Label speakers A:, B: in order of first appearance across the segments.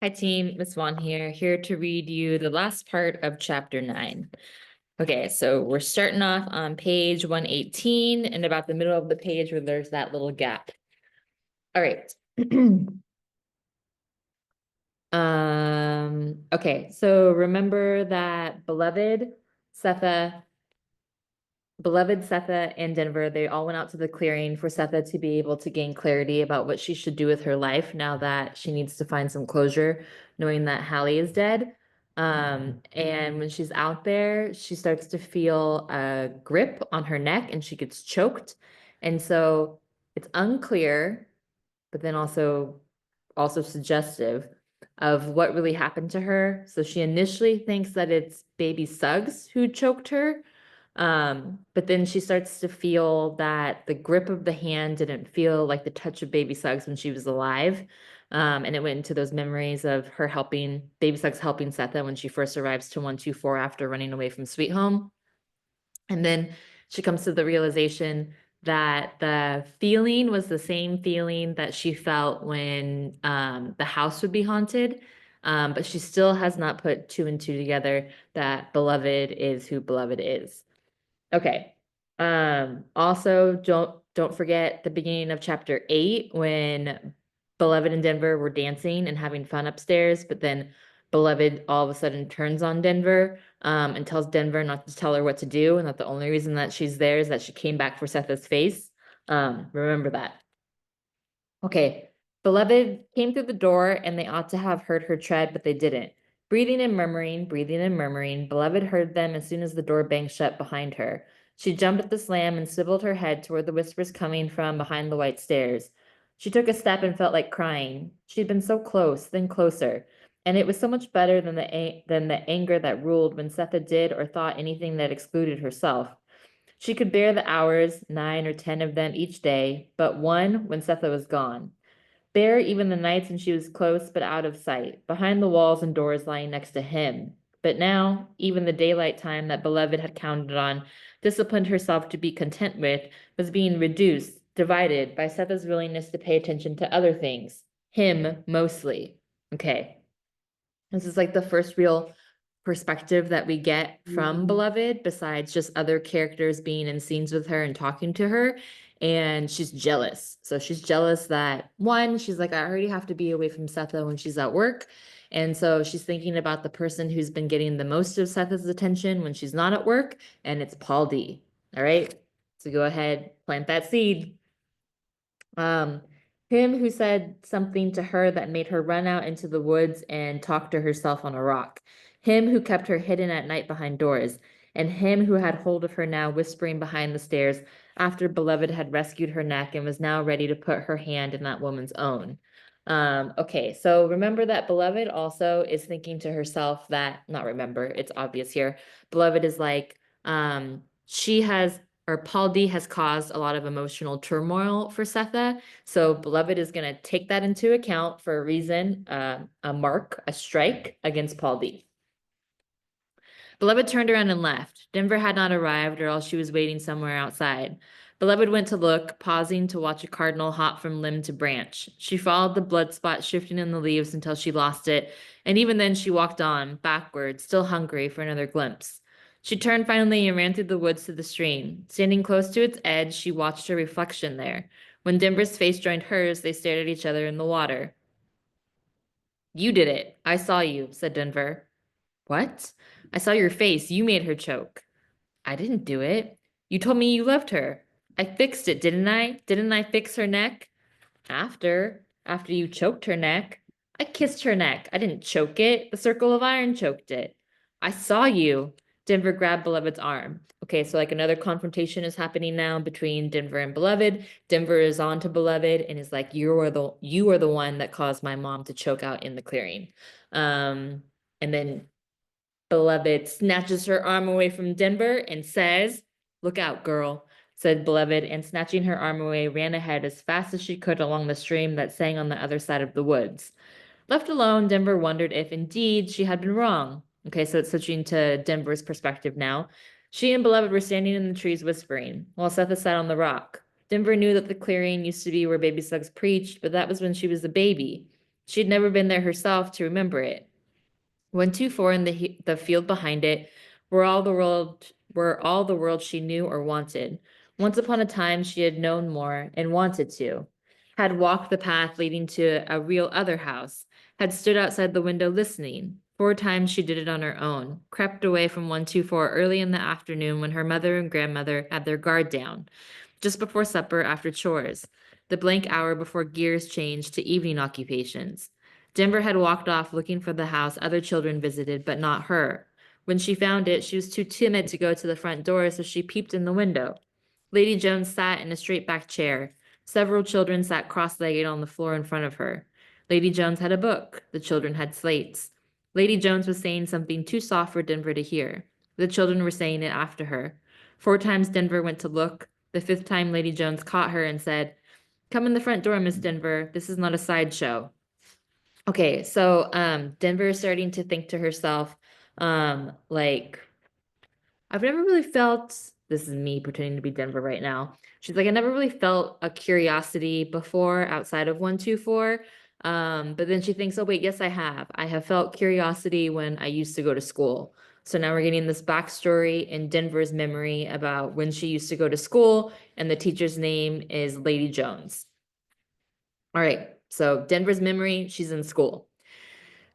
A: Hi team, Miss Swan here to read you the last part of chapter 9. Okay, so we're starting off on page 118 and about the middle of the page where there's that little gap. All right. Okay, so remember that beloved Setha and Denver, they all went out to the clearing for Setha to be able to gain clarity about what she should do with her life now that she needs to find some closure, knowing that Hallie is dead. And when she's out there, she starts to feel a grip on her neck and she gets choked. And so it's unclear, but then also suggestive of what really happened to her. So she initially thinks that it's baby Suggs who choked her. But then she starts to feel that the grip of the hand didn't feel like the touch of baby Suggs when she was alive. And it went into those memories of her helping baby Suggs helping Setha when she first arrives to 124 after running away from Sweet Home. And then she comes to the realization that the feeling was the same feeling that she felt when the house would be haunted. But she still has not put two and two together that Beloved is who Beloved is. Okay. Also don't forget the beginning of chapter 8 when Beloved and Denver were dancing and having fun upstairs, but then Beloved all of a sudden turns on Denver, and tells Denver not to tell her what to do, and that the only reason that she's there is that she came back for Setha's face. Remember that. Okay. Beloved came through the door, and they ought to have heard her tread, but they didn't. Breathing and murmuring, Beloved heard them as soon as the door banged shut behind her. She jumped at the slam and swiveled her head toward the whispers coming from behind the white stairs. She took a step and felt like crying. She'd been so close, then closer, and it was so much better than the anger that ruled when Setha did or thought anything that excluded herself. She could bear the hours, 9 or 10 of them each day, but one when Setha was gone. Bear even the nights when she was close but out of sight, behind the walls and doors lying next to him. But now, even the daylight time that Beloved had counted on, disciplined herself to be content with, was being reduced, divided by Setha's willingness to pay attention to other things. Him, mostly. Okay. This is like the first real perspective that we get from Beloved, besides just other characters being in scenes with her and talking to her. And she's jealous. So she's jealous that one, she's like, I already have to be away from Setha when she's at work. And so she's thinking about the person who's been getting the most of Setha's attention when she's not at work, and it's Paul D. All right. So go ahead, plant that seed. Um, him who said something to her that made her run out into the woods and talk to herself on a rock. Him who kept her hidden at night behind doors. And him who had hold of her now whispering behind the stairs after Beloved had rescued her neck and was now ready to put her hand in that woman's own. Okay, so remember that Beloved also is thinking to herself that, not remember, it's obvious here. Beloved is like, she has or Paul D has caused a lot of emotional turmoil for Setha. So Beloved is going to take that into account for a reason, a mark, a strike against Paul D. Beloved turned around and left. Denver had not arrived, or else she was waiting somewhere outside. Beloved went to look, pausing to watch a cardinal hop from limb to branch. She followed the blood spot shifting in the leaves until she lost it, and even then she walked on, backward, still hungry for another glimpse. She turned finally and ran through the woods to the stream. Standing close to its edge, she watched her reflection there. When Denver's face joined hers, they stared at each other in the water. You did it. I saw you, said Denver. What? I saw your face. You made her choke. I didn't do it. You told me you loved her. I fixed it, didn't I? Didn't I fix her neck? After you choked her neck. I kissed her neck. I didn't choke it. The circle of iron choked it. I saw you. Denver grabbed Beloved's arm. Okay, so like another confrontation is happening now between Denver and Beloved. Denver is on to Beloved and is like, you are the one that caused my mom to choke out in the clearing. And then Beloved snatches her arm away from Denver and says, Look out, girl, said Beloved, and snatching her arm away, ran ahead as fast as she could along the stream that sang on the other side of the woods. Left alone, Denver wondered if indeed she had been wrong. Okay, so it's switching to Denver's perspective now. She and Beloved were standing in the trees whispering, while Setha sat on the rock. Denver knew that the clearing used to be where baby Suggs preached, but that was when she was a baby. She'd never been there herself to remember it. 124 and the field behind it were all the world she knew or wanted. Once upon a time she had known more and wanted to, had walked the path leading to a real other house, had stood outside the window listening. 4 times she did it on her own, crept away from 124 early in the afternoon when her mother and grandmother had their guard down, just before supper after chores, the blank hour before gears changed to evening occupations. Denver had walked off looking for the house other children visited, but not her. When she found it, she was too timid to go to the front door, so she peeped in the window. Lady Jones sat in a straight-backed chair. Several children sat cross-legged on the floor in front of her. Lady Jones had a book. The children had slates. Lady Jones was saying something too soft for Denver to hear. The children were saying it after her. 4 times Denver went to look. The 5th time Lady Jones caught her and said, "Come in the front door, Miss Denver. This is not a sideshow." Okay, so Denver is starting to think to herself, like, I've never really felt, this is me pretending to be Denver right now. She's like, I never really felt a curiosity before outside of 124. But then she thinks, oh wait, yes, I have. I have felt curiosity when I used to go to school. So now we're getting this backstory in Denver's memory about when she used to go to school, and the teacher's name is Lady Jones. All right, so Denver's memory, she's in school.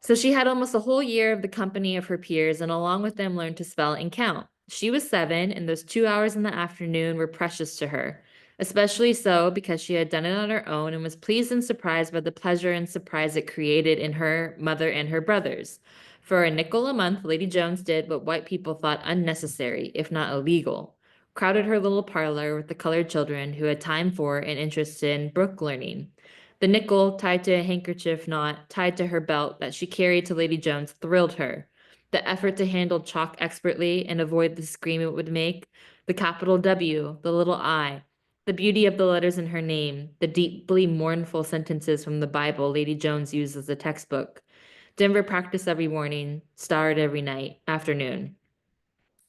A: So she had almost a whole year of the company of her peers, and along with them learned to spell and count. She was 7, and those 2 hours in the afternoon were precious to her, especially so because she had done it on her own and was pleased and surprised by the pleasure and surprise it created in her mother and her brothers. For a nickel a month, Lady Jones did what white people thought unnecessary, if not illegal. Crowded her little parlor with the colored children who had time for and interest in book learning. The nickel, tied to a handkerchief knot tied to her belt that she carried to Lady Jones, thrilled her. The effort to handle chalk expertly and avoid the scream it would make, the capital W, the little I, the beauty of the letters in her name, the deeply mournful sentences from the Bible Lady Jones used as a textbook. Denver practiced every morning, starred every night, afternoon.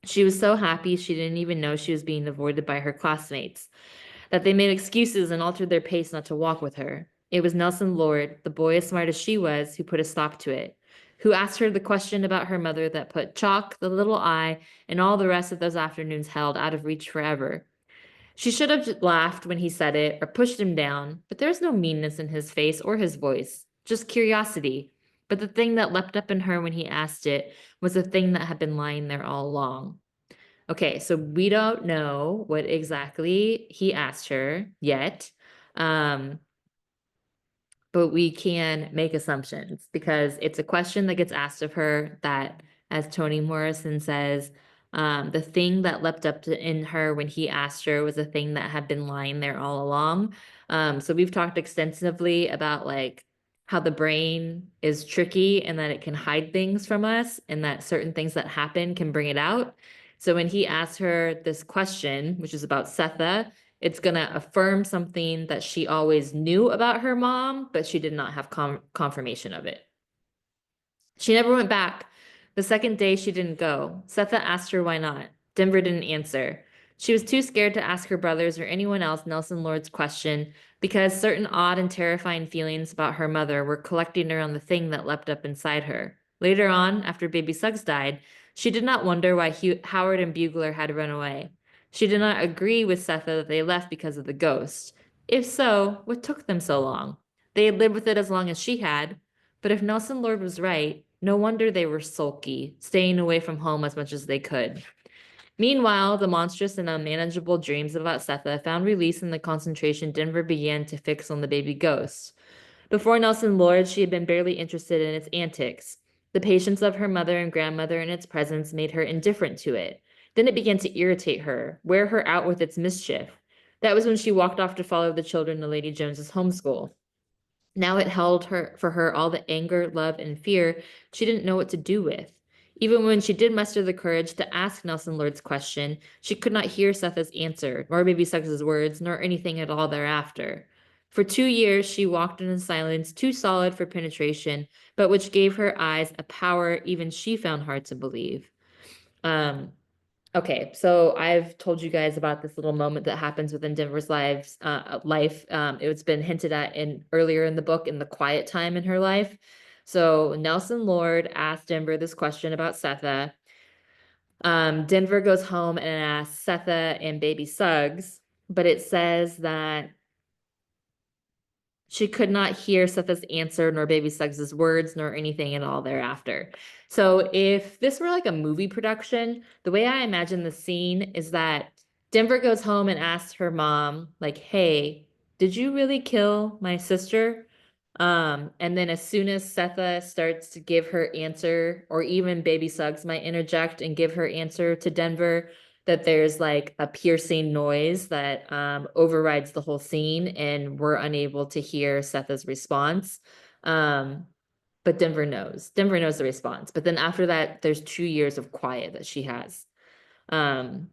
A: She was so happy she didn't even know she was being avoided by her classmates, that they made excuses and altered their pace not to walk with her. It was Nelson Lord, the boy as smart as she was, who put a stop to it, who asked her the question about her mother that put chalk, the little I, and all the rest of those afternoons held out of reach forever. She should have laughed when he said it or pushed him down, but there was no meanness in his face or his voice, just curiosity. But the thing that leapt up in her when he asked it was a thing that had been lying there all along. Okay, so we don't know what exactly he asked her yet. Um, but we can make assumptions because it's a question that gets asked of her that, as Toni Morrison says, the thing that leapt up in her when he asked her was a thing that had been lying there all along. So we've talked extensively about like how the brain is tricky and that it can hide things from us and that certain things that happen can bring it out. So when he asked her this question, which is about Setha, it's going to affirm something that she always knew about her mom, but she did not have confirmation of it. She never went back. The second day she didn't go. Setha asked her why not. Denver didn't answer. She was too scared to ask her brothers or anyone else Nelson Lord's question because certain odd and terrifying feelings about her mother were collecting around the thing that leapt up inside her. Later on, after baby Suggs died, she did not wonder why Howard and Bugler had run away. She did not agree with Setha that they left because of the ghost. If so, what took them so long? They had lived with it as long as she had. But if Nelson Lord was right, no wonder they were sulky, staying away from home as much as they could. Meanwhile, the monstrous and unmanageable dreams about Setha found release in the concentration Denver began to fix on the baby ghost. Before Nelson Lord, she had been barely interested in its antics. The patience of her mother and grandmother in its presence made her indifferent to it. Then it began to irritate her, wear her out with its mischief. That was when she walked off to follow the children to Lady Jones's homeschool. Now it held her for her all the anger, love, and fear she didn't know what to do with. Even when she did muster the courage to ask Nelson Lord's question, she could not hear Setha's answer, nor baby Suggs's words, nor anything at all thereafter. For 2 years she walked in a silence too solid for penetration, but which gave her eyes a power even she found hard to believe. Um, Okay, so I've told you guys about this little moment that happens within Denver's life. It's been hinted at in earlier in the book in the quiet time in her life. So Nelson Lord asked Denver this question about Setha. Denver goes home and asks Setha and baby Suggs, but it says that she could not hear Setha's answer, nor baby Suggs's words, nor anything at all thereafter. So if this were like a movie production, the way I imagine the scene is that Denver goes home and asks her mom, like, hey, did you really kill my sister? And then as soon as Setha starts to give her answer, or even baby Suggs might interject and give her answer to Denver, that there's like a piercing noise that overrides the whole scene, and we're unable to hear Setha's response. Um, but Denver knows. Denver knows the response. But then after that, there's 2 years of quiet that she has. Um,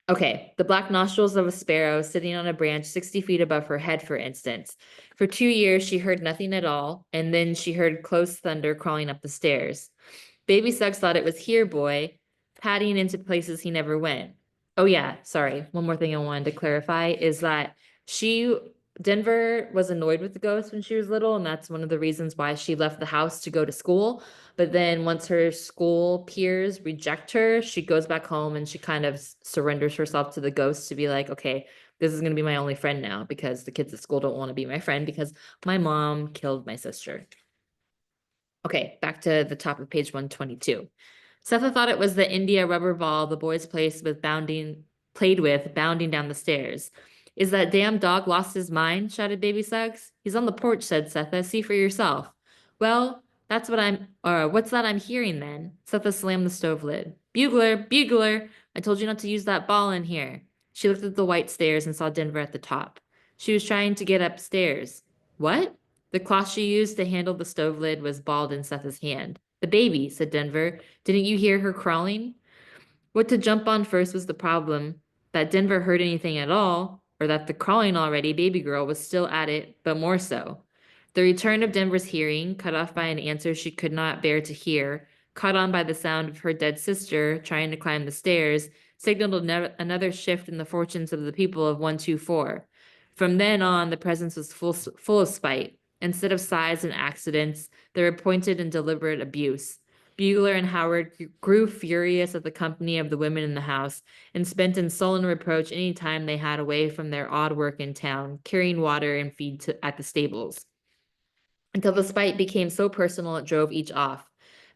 A: Okay, the black nostrils of a sparrow sitting on a branch 60 feet above her head, for instance. For 2 years, she heard nothing at all, and then she heard close thunder crawling up the stairs. Baby Suggs thought it was here, boy, padding into places he never went. Oh, yeah, sorry. One more thing I wanted to clarify is that she, Denver was annoyed with the ghost when she was little, and that's one of the reasons why she left the house to go to school. But then once her school peers reject her, she goes back home and she kind of surrenders herself to the ghost to be like, okay, this is going to be my only friend now because the kids at school don't want to be my friend because my mom killed my sister. Okay, back to the top of page 122. Setha thought it was the India rubber ball the boys played with bounding down the stairs. Is that damn dog lost his mind? Shouted baby Suggs. He's on the porch, said Setha. See for yourself. Well, what's that I'm hearing then? Setha slammed the stove lid. Bugler, bugler, I told you not to use that ball in here. She looked at the white stairs and saw Denver at the top. She was trying to get upstairs. What? The cloth she used to handle the stove lid was balled in Setha's hand. The baby, said Denver. Didn't you hear her crawling? What to jump on first was the problem. That Denver heard anything at all, or that the crawling already baby girl was still at it, but more so. The return of Denver's hearing, cut off by an answer she could not bear to hear, caught on by the sound of her dead sister trying to climb the stairs, signaled another shift in the fortunes of the people of 124. From then on, the presence was full of spite. Instead of sighs and accidents, there were pointed and deliberate abuse. Bugler and Howard grew furious at the company of the women in the house and spent in sullen reproach any time they had away from their odd work in town, carrying water and at the stables, until the spite became so personal it drove each off.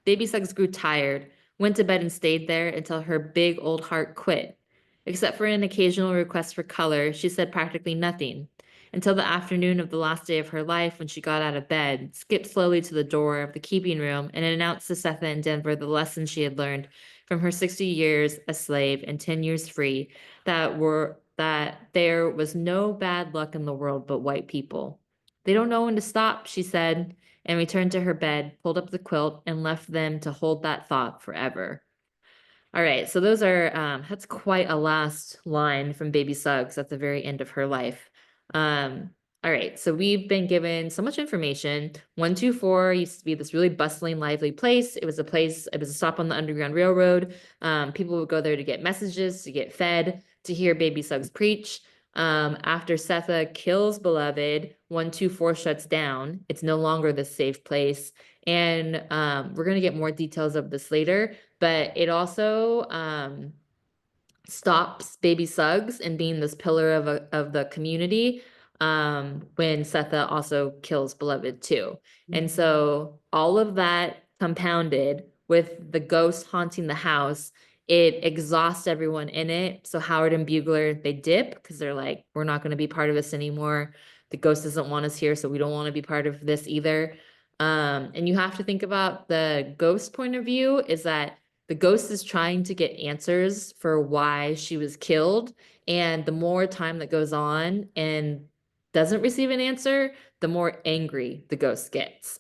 A: Baby Suggs grew tired, went to bed and stayed there until her big old heart quit. Except for an occasional request for color, she said practically nothing, until the afternoon of the last day of her life when she got out of bed, skipped slowly to the door of the keeping room, and announced to Setha and Denver the lesson she had learned from her 60 years a slave and 10 years free, that there was no bad luck in the world but white people. They don't know when to stop, she said, and returned to her bed, pulled up the quilt, and left them to hold that thought forever. All right, so that's quite a last line from Baby Suggs at the very end of her life. Um, all right, so we've been given so much information. 124 used to be this really bustling, lively place. It was a stop on the Underground Railroad. People would go there to get messages, to get fed, to hear Baby Suggs preach. After Setha kills Beloved, 124 shuts down. It's no longer the safe place. And we're going to get more details of this later, but it also stops baby Suggs and being this pillar of the community when Setha also kills Beloved too. And so all of that compounded with the ghost haunting the house, it exhausts everyone in it. So Howard and Bugler, they dip because they're like, we're not going to be part of this anymore. The ghost doesn't want us here, so we don't want to be part of this either. And you have to think about the ghost point of view is that the ghost is trying to get answers for why she was killed. And the more time that goes on and doesn't receive an answer, the more angry the ghost gets.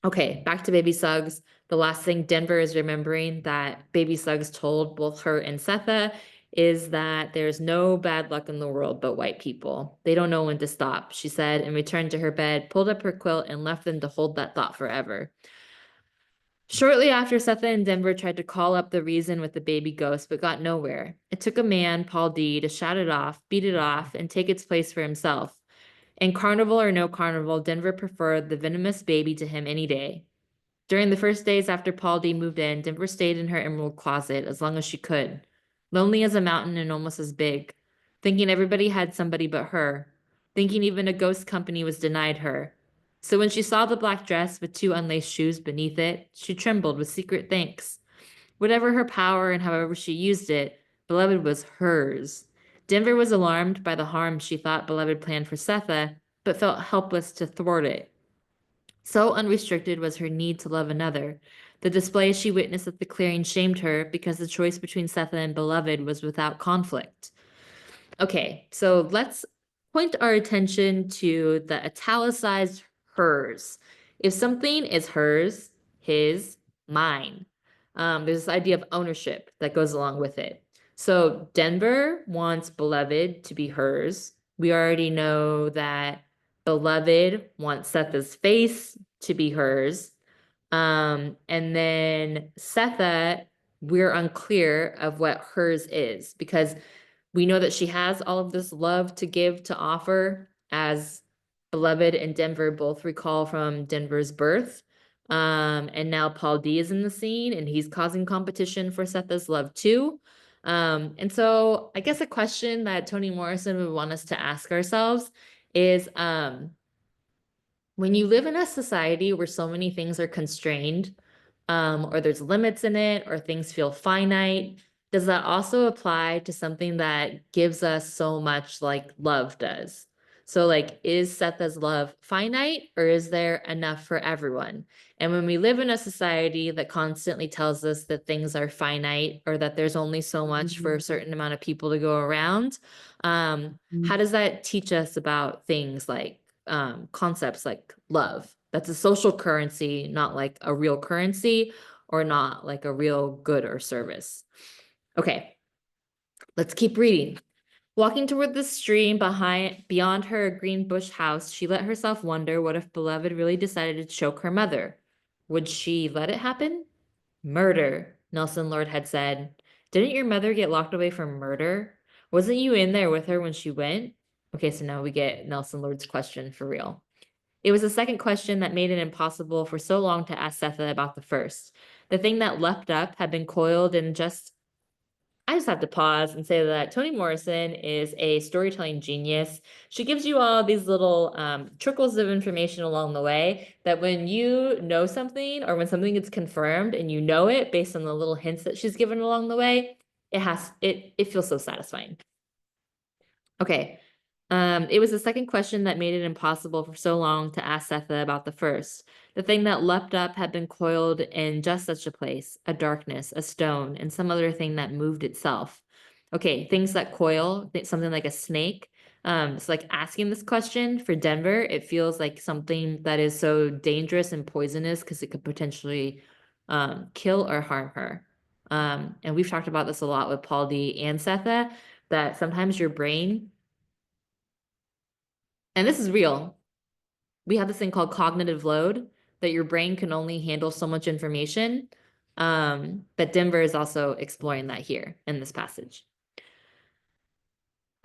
A: Okay, back to Baby Suggs. The last thing Denver is remembering that Baby Suggs told both her and Setha is that there's no bad luck in the world but white people. They don't know when to stop, she said, and returned to her bed, pulled up her quilt, and left them to hold that thought forever. Shortly after, Setha and Denver tried to call up the reason with the baby ghost, but got nowhere. It took a man, Paul D, to shout it off, beat it off, and take its place for himself. And carnival or no carnival, Denver preferred the venomous baby to him any day. During the first days after Paul D moved in, Denver stayed in her emerald closet as long as she could, lonely as a mountain and almost as big, thinking everybody had somebody but her, thinking even a ghost company was denied her. So when she saw the black dress with two unlaced shoes beneath it, she trembled with secret thanks. Whatever her power and however she used it, Beloved was hers. Denver was alarmed by the harm she thought Beloved planned for Setha, but felt helpless to thwart it. So unrestricted was her need to love another. The display she witnessed at the clearing shamed her because the choice between Setha and Beloved was without conflict. Okay, so let's point our attention to the italicized hers. If something is hers, his, mine, there's this idea of ownership that goes along with it. So Denver wants Beloved to be hers. We already know that Beloved wants Setha's face to be hers. And then Setha, we're unclear of what hers is because we know that she has all of this love to give, to offer, as Beloved and Denver both recall from Denver's birth. And now Paul D is in the scene and he's causing competition for Setha's love too. And so I guess a question that Toni Morrison would want us to ask ourselves is, when you live in a society where so many things are constrained, or there's limits in it, or things feel finite, does that also apply to something that gives us so much like love does? So, like, is Setha's love finite, or is there enough for everyone? And when we live in a society that constantly tells us that things are finite or that there's only so much for a certain amount of people to go around, how does that teach us about things like concepts like love? That's a social currency, not like a real currency or not like a real good or service. Okay, let's keep reading. Walking toward the stream beyond her green bush house, she let herself wonder what if Beloved really decided to choke her mother. Would she let it happen? Murder, Nelson Lord had said. Didn't your mother get locked away for murder? Wasn't you in there with her when she went? Okay, so now we get Nelson Lord's question for real. It was the second question that made it impossible for so long to ask Setha about the first. The thing that leapt up had been coiled in just. I just have to pause and say that Toni Morrison is a storytelling genius. She gives you all these little trickles of information along the way that when you know something or when something gets confirmed and you know it based on the little hints that she's given along the way, it feels so satisfying. Okay. It was the second question that made it impossible for so long to ask Setha about the first. The thing that leapt up had been coiled in just such a place, a darkness, a stone, and some other thing that moved itself. Okay, things that coil, something like a snake. So like asking this question for Denver, it feels like something that is so dangerous and poisonous because it could potentially kill or harm her. And we've talked about this a lot with Paul D and Setha, that sometimes your brain, and this is real. We have this thing called cognitive load that your brain can only handle so much information. But Denver is also exploring that here in this passage.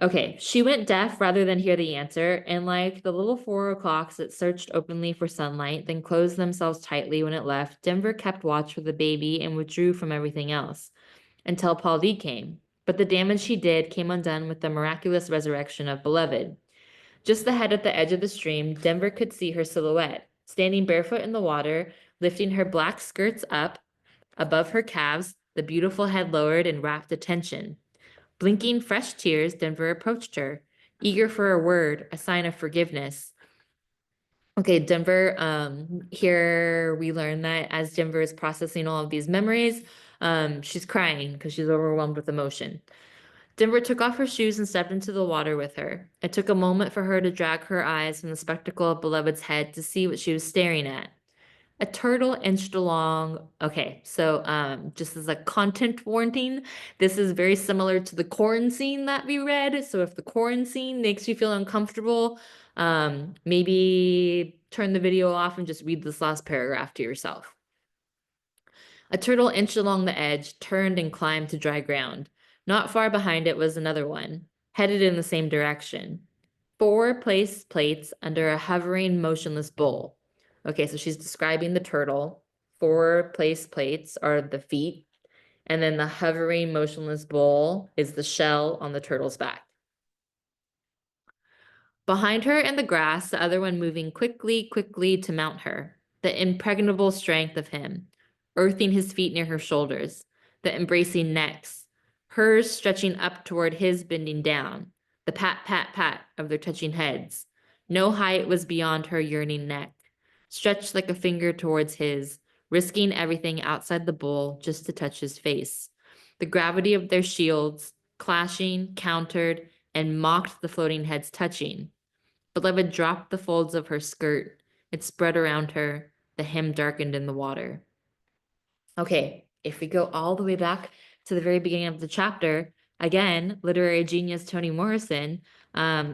A: Okay, she went deaf rather than hear the answer, and like the little 4 o'clocks that searched openly for sunlight, then closed themselves tightly when it left, Denver kept watch for the baby and withdrew from everything else until Paul D came. But the damage she did came undone with the miraculous resurrection of Beloved. Just ahead at the edge of the stream, Denver could see her silhouette, standing barefoot in the water, lifting her black skirts up above her calves, the beautiful head lowered in rapt attention. Blinking fresh tears, Denver approached her, eager for a word, a sign of forgiveness. Okay, Denver, here we learn that as Denver is processing all of these memories, she's crying because she's overwhelmed with emotion. Denver took off her shoes and stepped into the water with her. It took a moment for her to drag her eyes from the spectacle of Beloved's head to see what she was staring at. A turtle inched along. Okay, so just as a content warning, this is very similar to the corn scene that we read. So if the corn scene makes you feel uncomfortable, maybe turn the video off and just read this last paragraph to yourself. A turtle inched along the edge, turned and climbed to dry ground. Not far behind it was another one, headed in the same direction. 4 placed plates under a hovering, motionless bowl. Okay, so she's describing the turtle. 4 placed plates are the feet, and then the hovering, motionless bowl is the shell on the turtle's back. Behind her in the grass, the other one moving quickly, quickly to mount her. The impregnable strength of him, earthing his feet near her shoulders, the embracing necks, hers stretching up toward his bending down, the pat, pat, pat of their touching heads. No height was beyond her yearning neck, stretched like a finger towards his, risking everything outside the bowl just to touch his face. The gravity of their shields, clashing, countered, and mocked the floating heads touching. Beloved dropped the folds of her skirt. It spread around her. The hem darkened in the water. Okay, if we go all the way back to the very beginning of the chapter, again, literary genius Toni Morrison,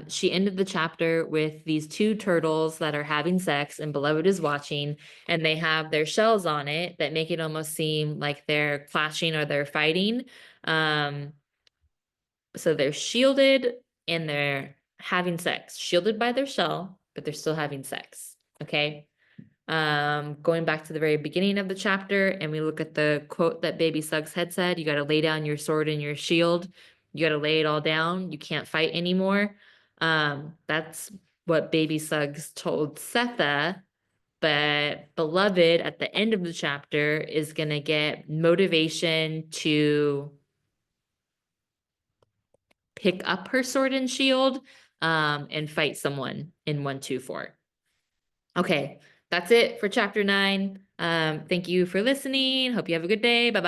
A: she ended the chapter with these 2 turtles that are having sex and Beloved is watching, and they have their shells on it that make it almost seem like they're clashing or they're fighting. So they're shielded and they're having sex, shielded by their shell, but they're still having sex. Okay. Going back to the very beginning of the chapter, and we look at the quote that Baby Suggs had said, you got to lay down your sword and your shield. You got to lay it all down. You can't fight anymore. That's what Baby Suggs told Setha, but Beloved at the end of the chapter is going to get motivation to pick up her sword and shield and fight someone in 124. Okay, that's it for chapter 9. Thank you for listening. Hope you have a good day. Bye-bye.